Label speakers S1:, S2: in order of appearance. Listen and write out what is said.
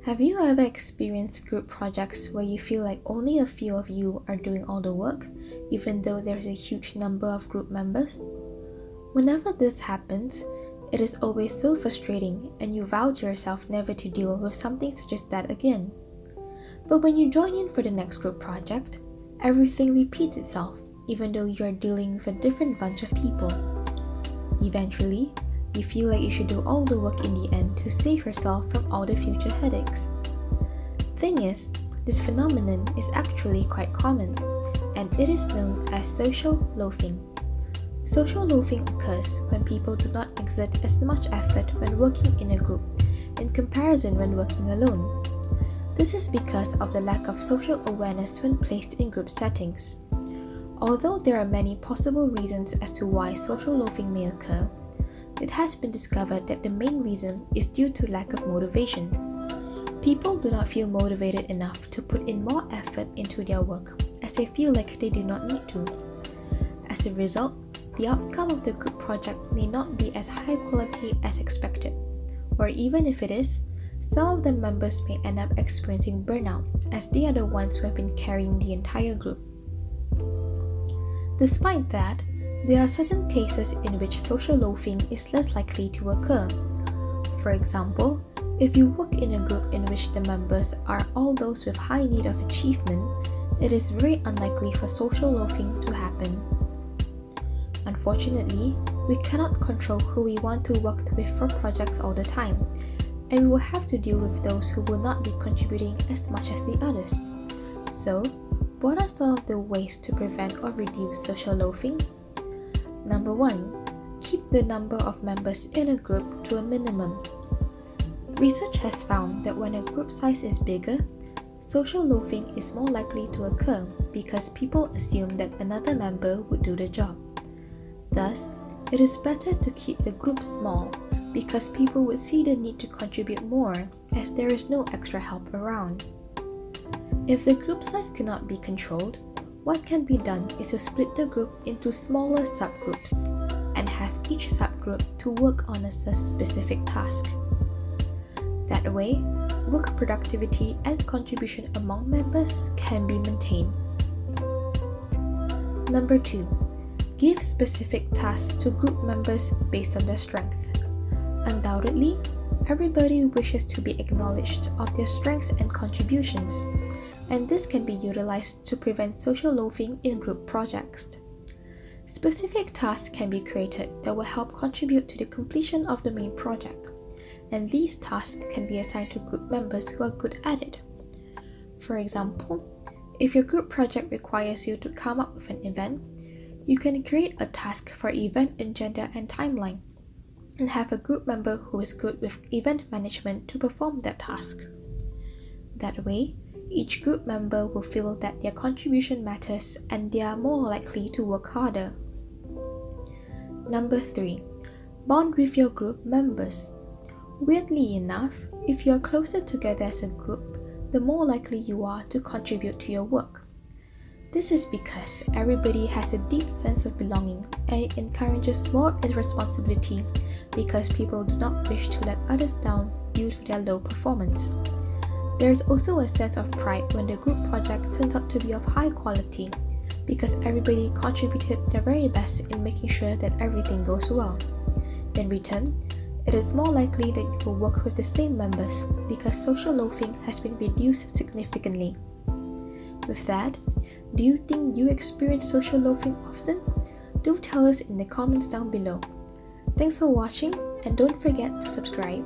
S1: Have you ever experienced group projects where you feel like only a few of you are doing all the work, even though there's a huge number of group members? Whenever this happens, it is always so frustrating and you vow to yourself never to deal with something such as that again. But when you join in for the next group project, everything repeats itself, even though you are dealing with a different bunch of people. Eventually, you feel like you should do all the work in the end to save yourself from all the future headaches. Thing is, this phenomenon is actually quite common, and it is known as social loafing. Social loafing occurs when people do not exert as much effort when working in a group in comparison when working alone. This is because of the lack of social awareness when placed in group settings. Although there are many possible reasons as to why social loafing may occur, it has been discovered that the main reason is due to lack of motivation. People do not feel motivated enough to put in more effort into their work, as they feel like they do not need to. As a result, the outcome of the group project may not be as high quality as expected, or even if it is, some of the members may end up experiencing burnout, as they are the ones who have been carrying the entire group. Despite that, there are certain cases in which social loafing is less likely to occur. For example, if you work in a group in which the members are all those with high need of achievement, it is very unlikely for social loafing to happen. Unfortunately, we cannot control who we want to work with for projects all the time, and we will have to deal with those who will not be contributing as much as the others. So, what are some of the ways to prevent or reduce social loafing? Number 1. Keep the number of members in a group to a minimum. Research has found that when a group size is bigger, social loafing is more likely to occur because people assume that another member would do the job. Thus, it is better to keep the group small because people would see the need to contribute more as there is no extra help around. If the group size cannot be controlled, what can be done is to split the group into smaller subgroups and have each subgroup to work on a specific task. That way, work productivity and contribution among members can be maintained. Number 2. Give specific tasks to group members based on their strength. Undoubtedly, everybody wishes to be acknowledged of their strengths and contributions, and this can be utilized to prevent social loafing in group projects. Specific tasks can be created that will help contribute to the completion of the main project, and these tasks can be assigned to group members who are good at it. For example, if your group project requires you to come up with an event, you can create a task for event agenda and timeline, and have a group member who is good with event management to perform that task. That way, each group member will feel that their contribution matters and they are more likely to work harder. Number 3. Bond with your group members. Weirdly enough, if you are closer together as a group, the more likely you are to contribute to your work. This is because everybody has a deep sense of belonging and it encourages more responsibility because people do not wish to let others down due to their low performance. There is also a sense of pride when the group project turns out to be of high quality because everybody contributed their very best in making sure that everything goes well. In return, it is more likely that you will work with the same members because social loafing has been reduced significantly. With that, do you think you experience social loafing often? Do tell us in the comments down below. Thanks for watching and don't forget to subscribe.